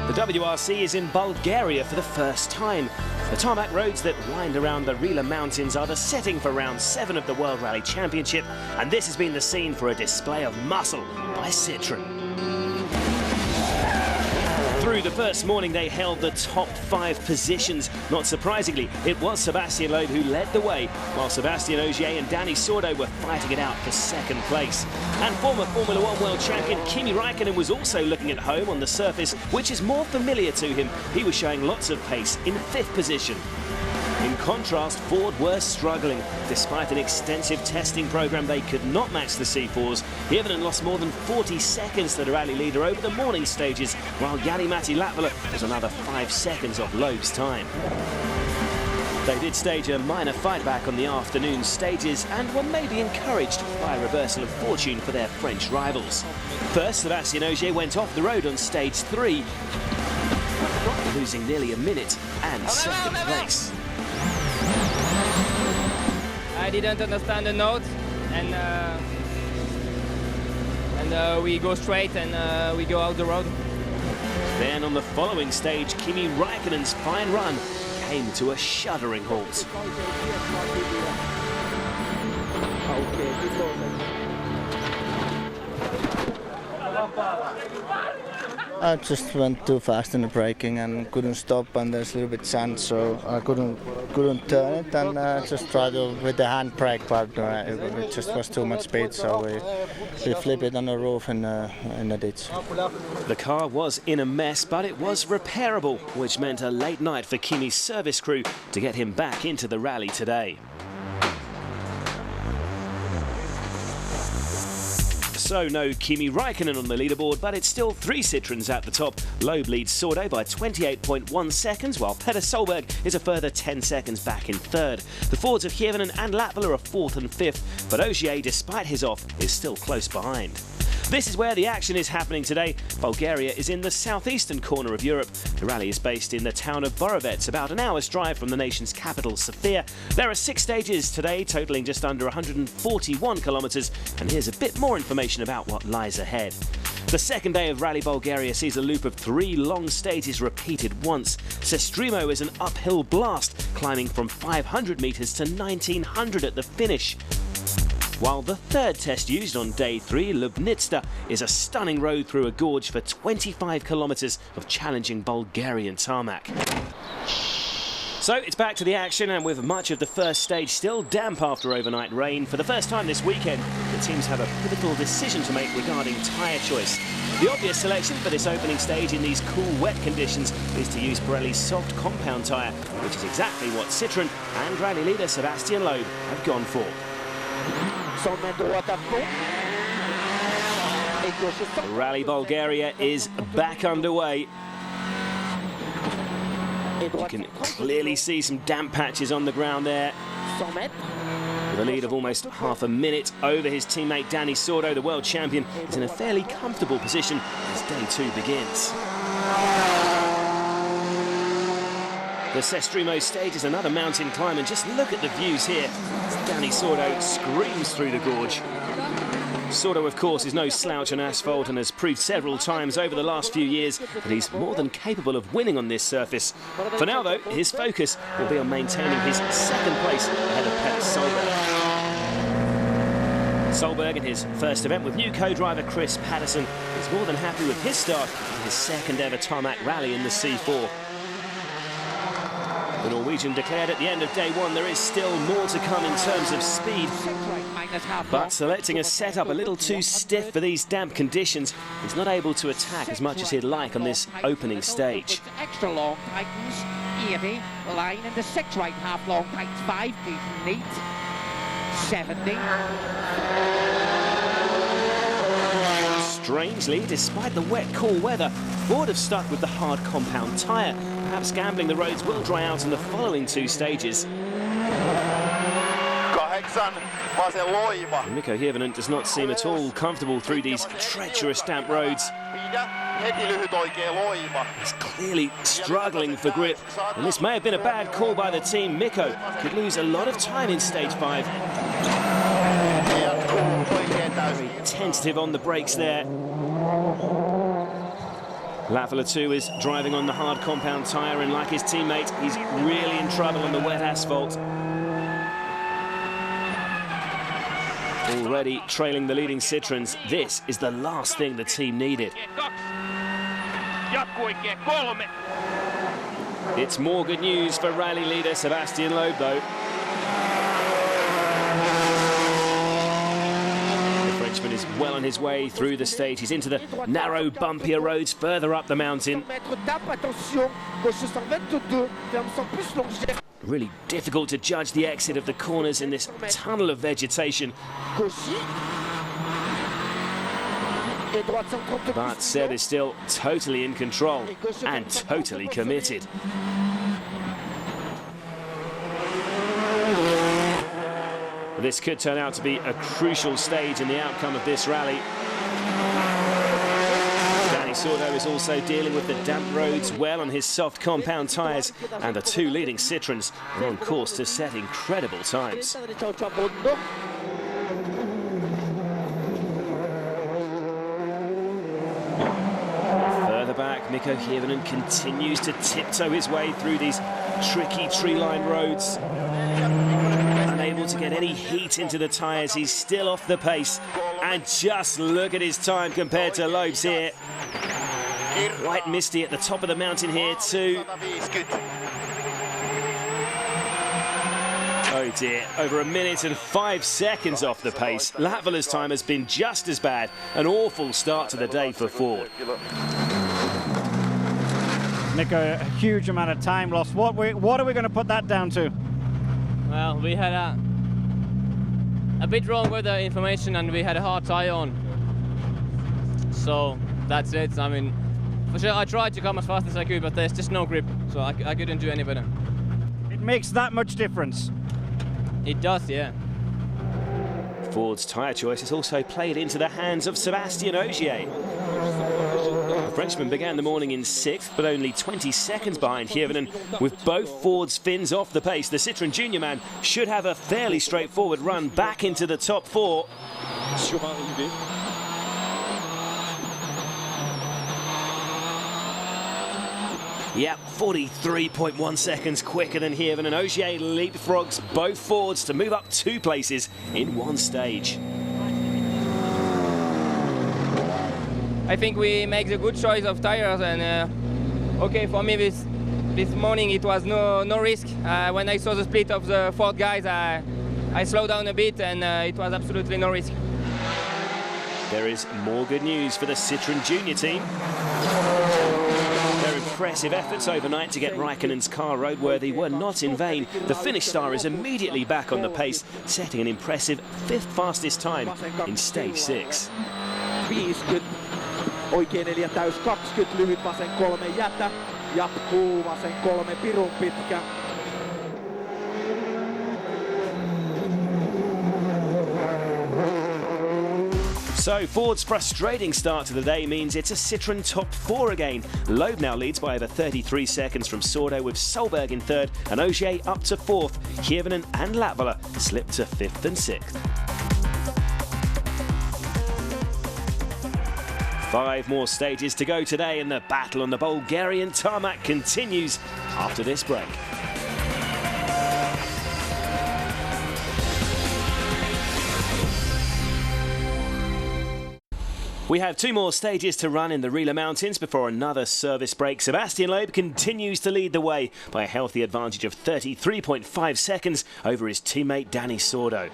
The WRC is in Bulgaria for the first time. The tarmac roads that wind around the Rila Mountains are the setting for round 7 of the World Rally Championship, and this has been the scene for a display of muscle by Citroën. Through the first morning, they held the top 5 positions. Not surprisingly, it was Sébastien Loeb who led the way, while Sébastien Ogier and Dani Sordo were fighting it out for second place. And former Formula 1 world champion Kimi Räikkönen was also looking at home on the surface, which is more familiar to him. He was showing lots of pace in 5th position. In contrast, Ford were struggling. Despite an extensive testing program, they could not match the C4s. Hirvonen lost more than 40 seconds to the rally leader over the morning stages, while Jari-Matti Latvala was another 5 seconds off Loeb's time. They did stage a minor fight back on the afternoon stages and were maybe encouraged by a reversal of fortune for their French rivals. First, Sébastien Ogier went off the road on stage 3, losing nearly a minute and second place. I didn't understand the note, and we go straight and we go out the road. Then on the following stage, Kimi Räikkönen's fine run came to a shuddering halt. I just went too fast in the braking and couldn't stop, and there's a little bit sand, so I couldn't turn it, and just tried to with the handbrake, but it just was too much speed, so we flipped it on the roof in the ditch. The car was in a mess, but it was repairable, which meant a late night for Kimi's service crew to get him back into the rally today. So no Kimi Räikkönen on the leaderboard, but it's still 3 Citroëns at the top. Loeb leads Sordo by 28.1 seconds, while Petter Solberg is a further 10 seconds back in 3rd. The Fords of Hirvonen and Latvala are 4th and 5th, but Ogier, despite his off, is still close behind. This is where the action is happening today. Bulgaria is in the southeastern corner of Europe. The rally is based in the town of Borovets, about an hour's drive from the nation's capital, Sofia. There are 6 stages today, totaling just under 141 kilometres, and here's a bit more information about what lies ahead. The second day of Rally Bulgaria sees a loop of 3 long stages repeated once. Sestrimo is an uphill blast, climbing from 500 metres to 1900 at the finish. While the third test used on day 3, Lubnitsa, is a stunning road through a gorge for 25 kilometres of challenging Bulgarian tarmac. So it's back to the action, and with much of the first stage still damp after overnight rain, for the first time this weekend, the teams have a pivotal decision to make regarding tyre choice. The obvious selection for this opening stage in these cool, wet conditions is to use Pirelli's soft compound tyre, which is exactly what Citroën and rally leader Sébastien Loeb have gone for. Rally Bulgaria is back underway. You can clearly see some damp patches on the ground there. With a lead of almost half a minute over his teammate Dani Sordo, the world champion is in a fairly comfortable position as day 2 begins. The Sestrimo stage is another mountain climb, and just look at the views here. Dani Sordo screams through the gorge. Sordo, of course, is no slouch on asphalt and has proved several times over the last few years that he's more than capable of winning on this surface. For now, though, his focus will be on maintaining his second place ahead of Petter Solberg. Solberg, in his first event with new co-driver Chris Patterson, is more than happy with his start in his second ever tarmac rally in the C4. The Norwegian declared at the end of day 1 there is still more to come in terms of speed, but selecting a setup a little too stiff for these damp conditions, he's not able to attack as much as he'd like on this opening stage. Extra long tightens 80, line in the 6 right half long tightens 5, deep and neat 70. Strangely, despite the wet, cool weather, Ford have stuck with the hard compound tyre. Perhaps gambling the roads will dry out in the following 2 stages. Mikko Hirvonen does not seem at all comfortable through these treacherous damp roads. He's clearly struggling for grip, and this may have been a bad call by the team. Mikko could lose a lot of time in stage 5. Very tentative on the brakes there. Latvala too is driving on the hard compound tyre, and like his teammate, he's really in trouble on the wet asphalt. Already trailing the leading Citroens, this is the last thing the team needed. It's more good news for rally leader Sebastian Loeb though. The Frenchman is well on his way through the stage. He's into the narrow, bumpier roads further up the mountain. Really difficult to judge the exit of the corners in this tunnel of vegetation. But Seb is still totally in control and totally committed. This could turn out to be a crucial stage in the outcome of this rally. Danny Sordo is also dealing with the damp roads well on his soft compound tyres, and the two leading Citroens are on course to set incredible times. Further back, Mikko Hirvonen continues to tiptoe his way through these tricky tree-lined roads. Unable to get any heat into the tyres, he's still off the pace. And just look at his time compared to Loeb's here. Quite misty at the top of the mountain here too. Oh dear, over 1 minute and 5 seconds off the pace. Latvala's time has been just as bad. An awful start to the day for Ford. Mikko, a huge amount of time lost. What are we going to put that down to? Well, we had a bit wrong weather information and we had a hard tyre on. So that's it. I mean, for sure I tried to come as fast as I could, but there's just no grip, so I couldn't do any better. It makes that much difference. It does, yeah. Ford's tyre choice has also played into the hands of Sébastien Ogier. The Frenchman began the morning in 6th, but only 20 seconds behind Hirvonen. With both Ford's Finns off the pace, the Citroën Junior man should have a fairly straightforward run back into the top 4. Yep, 43.1 seconds quicker than Hirvonen. Ogier leapfrogs both Fords to move up 2 places in one stage. I think we make the good choice of tires, and okay, for me this morning it was no risk. When I saw the split of the Ford guys, I slowed down a bit, and it was absolutely no risk. There is more good news for the Citroën Junior team. Their impressive efforts overnight to get Raikkonen's car roadworthy were not in vain. The Finnish star is immediately back on the pace, setting an impressive 5th fastest time in stage 6. 50, oikein 4 täys 20, lyhyt vasen 3 jätä, jatkuu vasen 3 pirun pitkä. So Ford's frustrating start to the day means it's a Citroën top 4 again. Loeb now leads by over 33 seconds from Sordo, with Solberg in 3rd and Ogier up to 4th. Hirvonen and Latvala slip to 5th and 6th. 5 more stages to go today, and the battle on the Bulgarian tarmac continues after this break. We have 2 more stages to run in the Rila Mountains before another service break. Sebastian Loeb continues to lead the way by a healthy advantage of 33.5 seconds over his teammate Danny Sordo.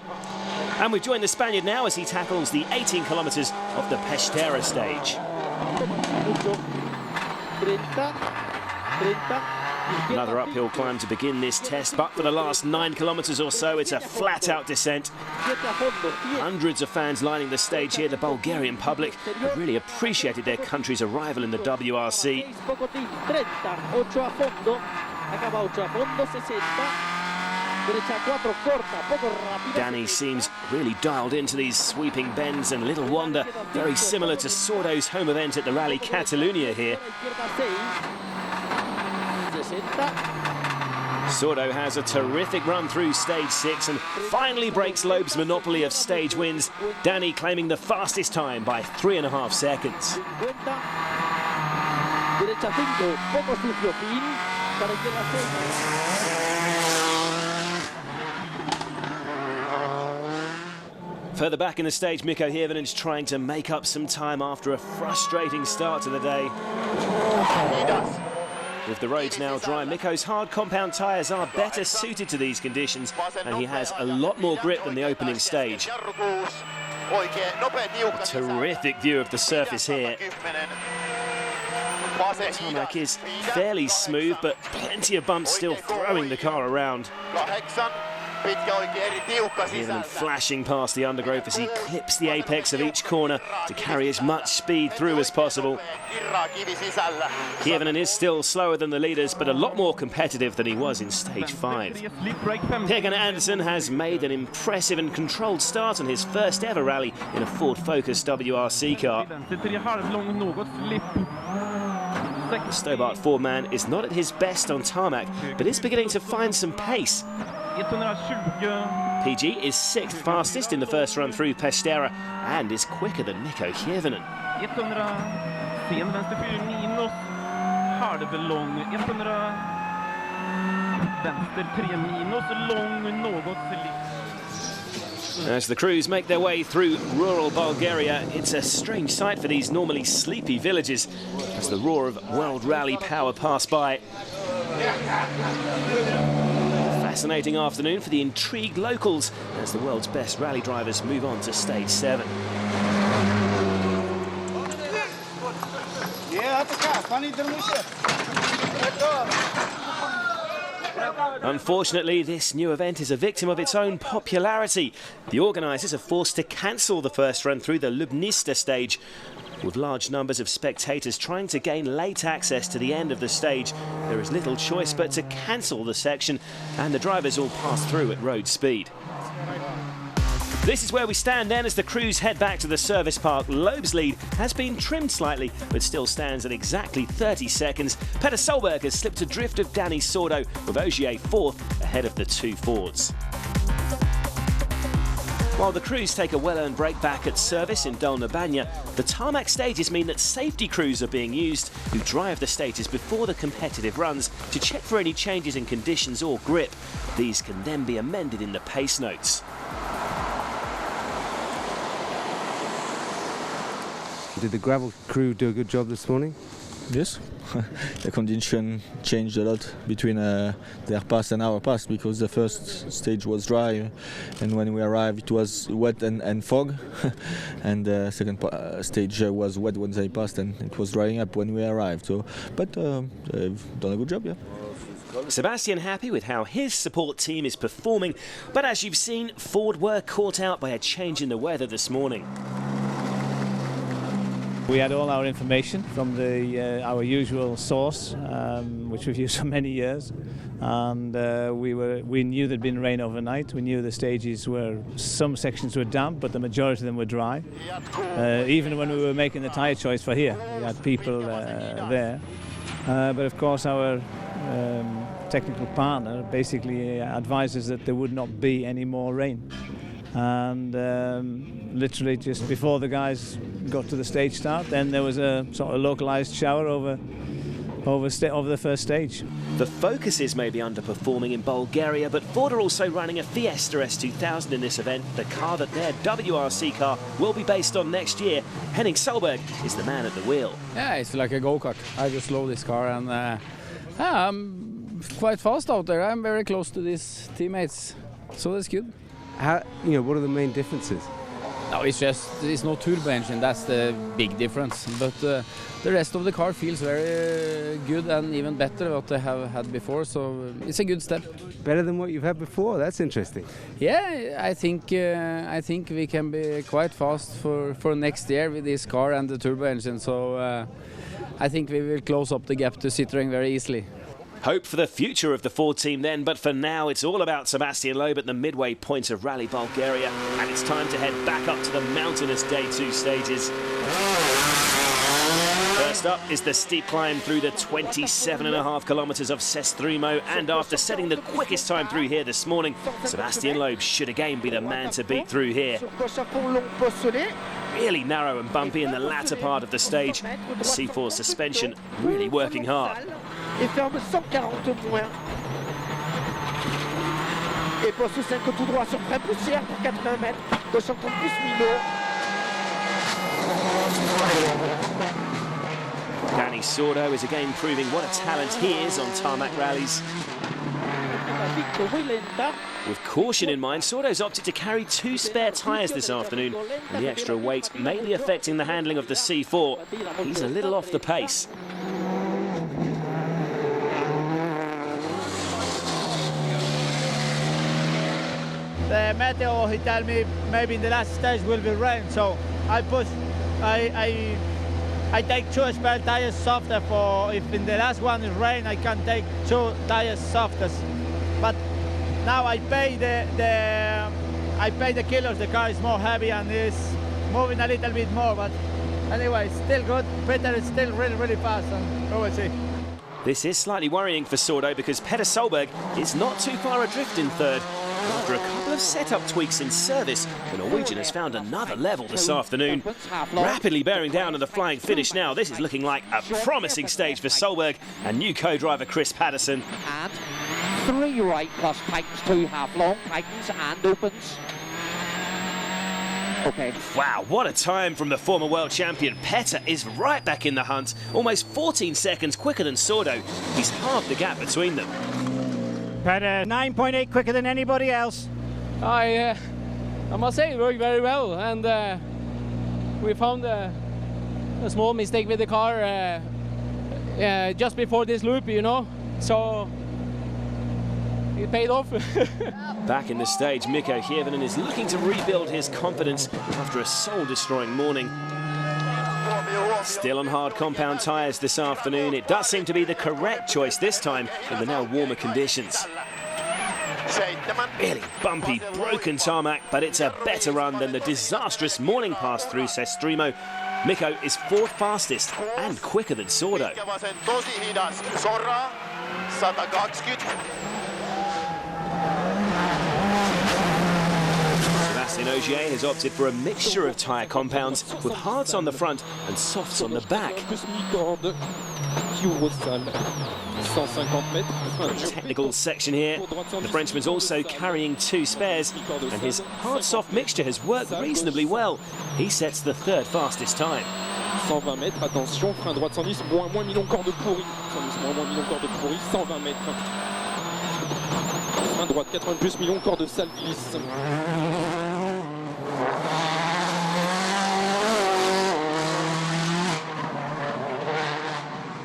And we've joined the Spaniard now as he tackles the 18 kilometres of the Pestera stage. Another uphill climb to begin this test, but for the last 9 kilometres or so, it's a flat-out descent. Hundreds of fans lining the stage here. The Bulgarian public have really appreciated their country's arrival in the WRC. Danny seems really dialed into these sweeping bends, and little wonder, very similar to Sordo's home event at the Rally Catalunya here. Sordo has a terrific run through stage 6 and finally breaks Loeb's monopoly of stage wins. Danny claiming the fastest time by 3.5 seconds. derechamente, poco sucio, fin, para que la Further back in the stage, Mikko Hirvinen's trying to make up some time after a frustrating start to the day. With the roads now dry, Mikko's hard compound tyres are better suited to these conditions, and he has a lot more grip than the opening stage. A terrific view of the surface here. The tarmac is fairly smooth, but plenty of bumps still throwing the car around. Hirvinen flashing past the undergrowth as he clips the apex of each corner to carry as much speed through as possible. Hirvinen is still slower than the leaders, but a lot more competitive than he was in stage 5. Per Andersen has made an impressive and controlled start on his first ever rally in a Ford Focus WRC car. The Stobart Ford man is not at his best on tarmac, but is beginning to find some pace. PG is 6th fastest in the first run through Pestera and is quicker than Mikko Hirvinen. As the crews make their way through rural Bulgaria, it's a strange sight for these normally sleepy villages as the roar of World Rally power pass by. Fascinating afternoon for the intrigued locals as the world's best rally drivers move on to stage 7. Unfortunately, this new event is a victim of its own popularity. The organisers are forced to cancel the first run through the Lubnista stage, with large numbers of spectators trying to gain late access to the end of the stage. There is little choice but to cancel the section, and the drivers all pass through at road speed. This is where we stand then as the crews head back to the service park. Loeb's lead has been trimmed slightly, but still stands at exactly 30 seconds. Petter Solberg has slipped adrift of Danny Sordo, with Ogier 4th ahead of the two Fords. While the crews take a well-earned break back at service in Dolna Banja, the tarmac stages mean that safety crews are being used who drive the stages before the competitive runs to check for any changes in conditions or grip. These can then be amended in the pace notes. Did the gravel crew do a good job this morning? Yes, the condition changed a lot between their pass and our pass, because the first stage was dry and when we arrived it was wet and fog and the second stage was wet when they passed and it was drying up when we arrived. So, but they've done a good job, yeah. Sebastian happy with how his support team is performing, but as you've seen, Ford were caught out by a change in the weather this morning. We had all our information from our usual source, which we've used for many years, and we knew there'd been rain overnight. We knew the stages some sections were damp, but the majority of them were dry. Even when we were making the tyre choice for here, we had people there. But of course, our technical partner basically advised us that there would not be any more rain. And literally just before the guys got to the stage start, then there was a sort of localised shower over the first stage. The Focuses may be underperforming in Bulgaria, but Ford are also running a Fiesta S2000 in this event, the car that their WRC car will be based on next year. Henning Solberg is the man at the wheel. Yeah, it's like a go-kart. I just love this car, and I'm quite fast out there. I'm very close to these teammates, so that's good. What are the main differences? No, it's no turbo engine, that's the big difference. But the rest of the car feels very good and even better than what they have had before, so it's a good step. Better than what you've had before? That's interesting. Yeah, I think we can be quite fast for next year with this car and the turbo engine, so I think we will close up the gap to Citroën very easily. Hope for the future of the Ford team then, but for now it's all about Sebastian Loeb at the midway point of Rally Bulgaria, and it's time to head back up to the mountainous Day 2 stages. First up is the steep climb through the 27.5 kilometres of Sestrimo, and after setting the quickest time through here this morning, Sebastian Loeb should again be the man to beat through here. really narrow and bumpy in the latter part of the stage. The C4 suspension really working hard. Et ferme 140 points. Et poste 5 tout droit sur frein poussière pour 80 mètres. Gauche 30 plus Milo. Danny Sordo is again proving what a talent he is on tarmac rallies. With caution in mind, Sordo's opted to carry 2 spare tyres this afternoon, and the extra weight may be affecting the handling of the C4. He's a little off the pace. The meteo, he told me maybe in the last stage will be rain, so I take 2 spare tires softer for if in the last one is rain, I can take 2 tires softer. But now I pay the kilos. The car is more heavy and is moving a little bit more. But anyway, still good. Peter is still really fast, and we will see. This is slightly worrying for Sordo because Petter Solberg is not too far adrift in third. After a couple of setup tweaks in service, the Norwegian has found another level this afternoon. Rapidly bearing down on the flying finish now, this is looking like a promising stage for Solberg and new co-driver Chris Patterson. And 3 right plus tightens, 2 half long, tightens and opens. Okay. Wow, what a time from the former world champion. Petter is right back in the hunt, almost 14 seconds quicker than Sordo. He's halved the gap between them. Petter 9.8 quicker than anybody else. I must say it worked very well, and we found a small mistake with the car just before this loop, you know, so it paid off. Back in the stage, Mikko Hirvonen is looking to rebuild his confidence after a soul-destroying morning. Still on hard compound tyres this afternoon. It does seem to be the correct choice this time in the now warmer conditions. Really bumpy, broken tarmac, but it's a better run than the disastrous morning pass through Sestrimo. Mikko is 4th fastest and quicker than Sordo. Sebastian Ogier has opted for a mixture of tyre compounds with hards on the front and softs on the back. The technical section here, the Frenchman's also carrying 2 spares, and his hard-soft mixture has worked reasonably well. He sets the 3rd fastest time. 120 mètres, attention, frein droite 110, moins 1000 encore de pourri. 110, moins 1000 encore de pourri, 120 mètres. Frein droite 80 plus 1000 encore de sale glisse.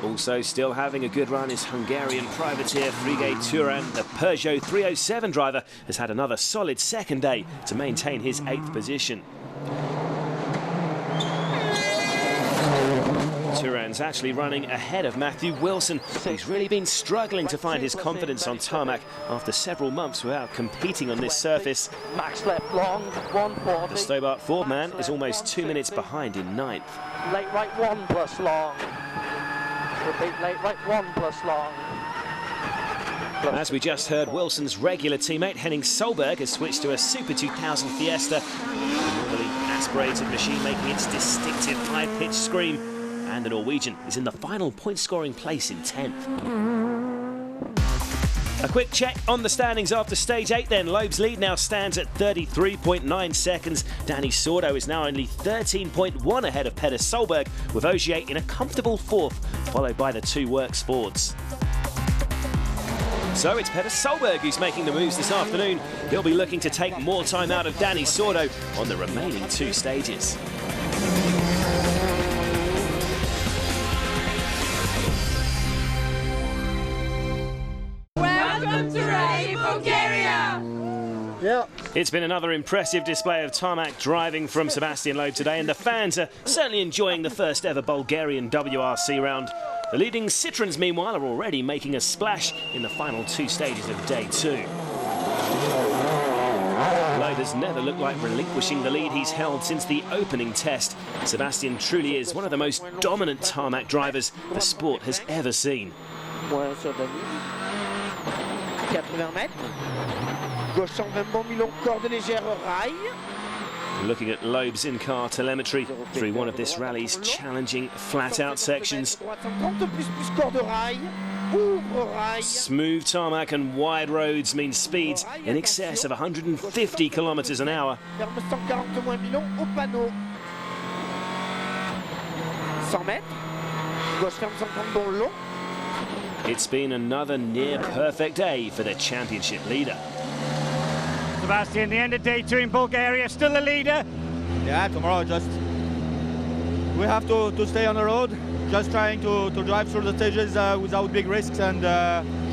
Also still having a good run is Hungarian privateer Frigé Turan. The Peugeot 307 driver has had another solid second day to maintain his 8th position. Turan's actually running ahead of Matthew Wilson. He's really been struggling to find his confidence on tarmac after several months without competing on this surface. Max left long, 140. The Stobart Ford man is almost 2 minutes behind in 9th. Late right 1 plus long. Repeat, late right 1 plus long. As we just heard, Wilson's regular teammate Henning Solberg has switched to a Super 2000 Fiesta, a normally aspirated machine making its distinctive high-pitched scream, and the Norwegian is in the final point-scoring place in 10th. A quick check on the standings after stage 8 then. Loeb's lead now stands at 33.9 seconds. Danny Sordo is now only 13.1 ahead of Petter Solberg, with Ogier in a comfortable 4th, followed by the 2 work sports. So it's Petter Solberg who's making the moves this afternoon. He'll be looking to take more time out of Danny Sordo on the remaining 2 stages. Welcome to Rally Bulgaria! Yeah. It's been another impressive display of tarmac driving from Sebastian Loeb today, and the fans are certainly enjoying the first ever Bulgarian WRC round. The leading Citroens, meanwhile, are already making a splash in the final 2 stages of day 2. Loeb has never looked like relinquishing the lead he's held since the opening test. Sebastian truly is one of the most dominant tarmac drivers the sport has ever seen. 80 mètres. Gauche 120 bon, Milon, corde légère, rail. Looking at Loeb's in-car telemetry through one of this rally's challenging flat-out sections. Smooth tarmac and wide roads mean speeds in excess of 150 kilometers an hour. It's been another near-perfect day for the championship leader. Sebastian, the end of day 2 in Bulgaria, still the leader? Yeah, tomorrow we have to stay on the road, just trying to drive through the stages without big risks, and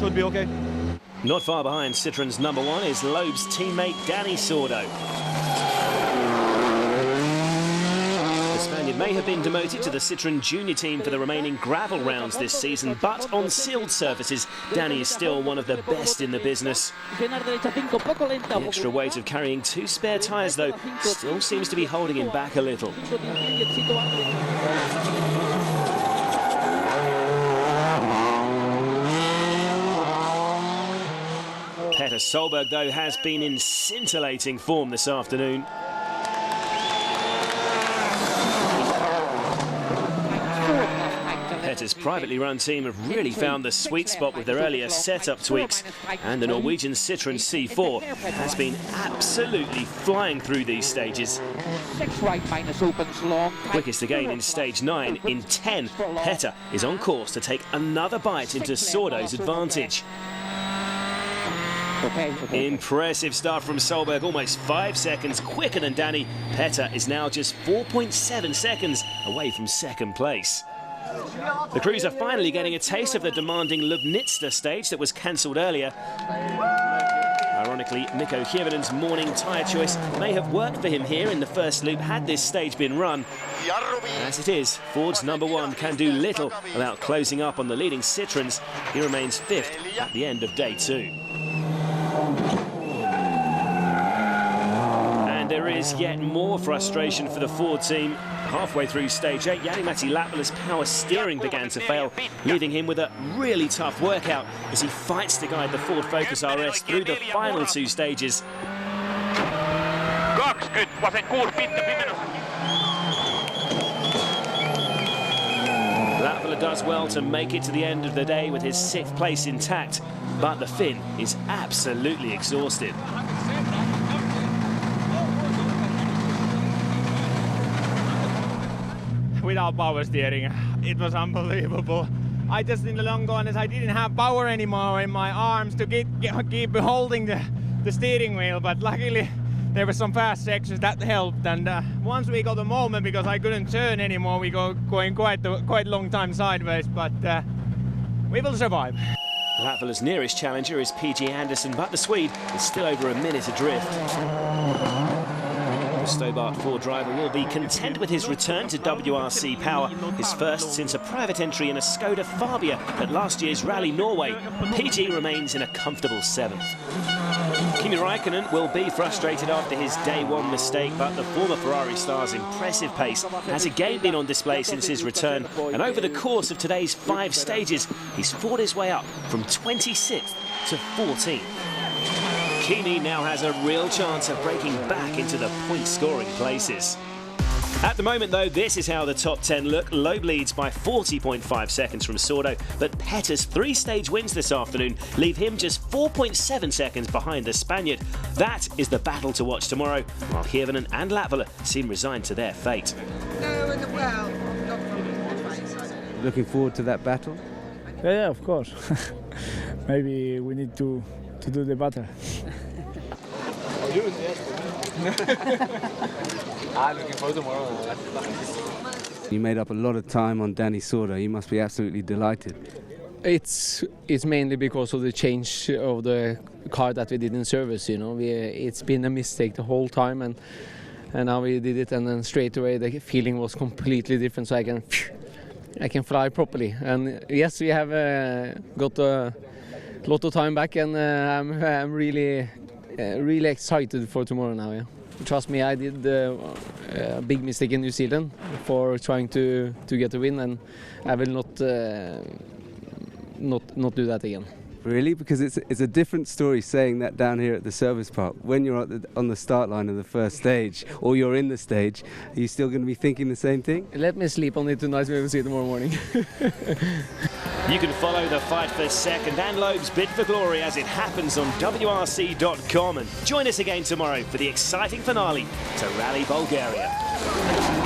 should be okay. Not far behind Citroen's number 1 is Loeb's teammate Danny Sordo. The Spaniard may have been demoted to the Citroen junior team for the remaining gravel rounds this season, but on sealed surfaces, Danny is still one of the best in the business. The extra weight of carrying 2 spare tyres, though, still seems to be holding him back a little. Petter Solberg, though, has been in scintillating form this afternoon. Petter's privately run team have really found the sweet spot with their earlier setup tweaks, and the Norwegian Citroen C4 has been absolutely flying through these stages. Quickest again in stage 9 in 10. Petter is on course to take another bite into Sordo's advantage. Impressive start from Solberg, almost 5 seconds quicker than Danny. Petter is now just 4.7 seconds away from second place. The crews are finally getting a taste of the demanding Lubnitsa stage that was cancelled earlier. Ironically, Mikko Hirvonen's morning tyre choice may have worked for him here in the first loop had this stage been run. As it is, Ford's number 1 can do little about closing up on the leading Citroens. He remains 5th at the end of day 2. And there is yet more frustration for the Ford team. Halfway through stage 8, Jari-Matti Latvala's power steering began to fail, leaving him with a really tough workout as he fights to guide the Ford Focus RS through the final 2 stages. Latvala does well to make it to the end of the day with his 6th place intact, but the Finn is absolutely exhausted. Without power steering, it was unbelievable. I just in the long run, I didn't have power anymore in my arms to keep holding the steering wheel, but luckily there were some fast sections that helped, and once we got the moment, because I couldn't turn anymore, we go going quite long time sideways, but we will survive. Latvala's nearest challenger is PG Anderson, but the Swede is still over a minute adrift. The Stobart Ford driver will be content with his return to WRC Power, his first since a private entry in a Skoda Fabia at last year's Rally Norway. PG remains in a comfortable 7th. Kimi Räikkönen will be frustrated after his day 1 mistake, but the former Ferrari star's impressive pace has again been on display since his return, and over the course of today's 5 stages, he's fought his way up from 26th to 14th. Kimi now has a real chance of breaking back into the point-scoring places. At the moment, though, this is how the top 10 look. Loeb leads by 40.5 seconds from Sordo, but Petter's 3-stage wins this afternoon leave him just 4.7 seconds behind the Spaniard. That is the battle to watch tomorrow, while Hirvonen and Latvala seem resigned to their fate. Looking forward to that battle? Yeah, of course. Maybe we need to do the battle. Looking forward to tomorrow. You made up a lot of time on Danny Sordo. You must be absolutely delighted. It's mainly because of the change of the car that we did in service. You know, it's been a mistake the whole time, and now we did it, and then straight away the feeling was completely different. So I can fly properly. And yes, we have got a lot of time back, and I'm really excited for tomorrow now. Yeah. Trust me, I did a big mistake in New Zealand for trying to get a win, and I will not do that again. really, because it's a different story saying that down here at the service park. When you're on the start line of the first stage, or you're in the stage, are you still going to be thinking the same thing? Let me sleep on it tonight, we will see it tomorrow morning. You can follow the fight for second and Loeb's bid for glory as it happens on WRC.com, and join us again tomorrow for the exciting finale to Rally Bulgaria.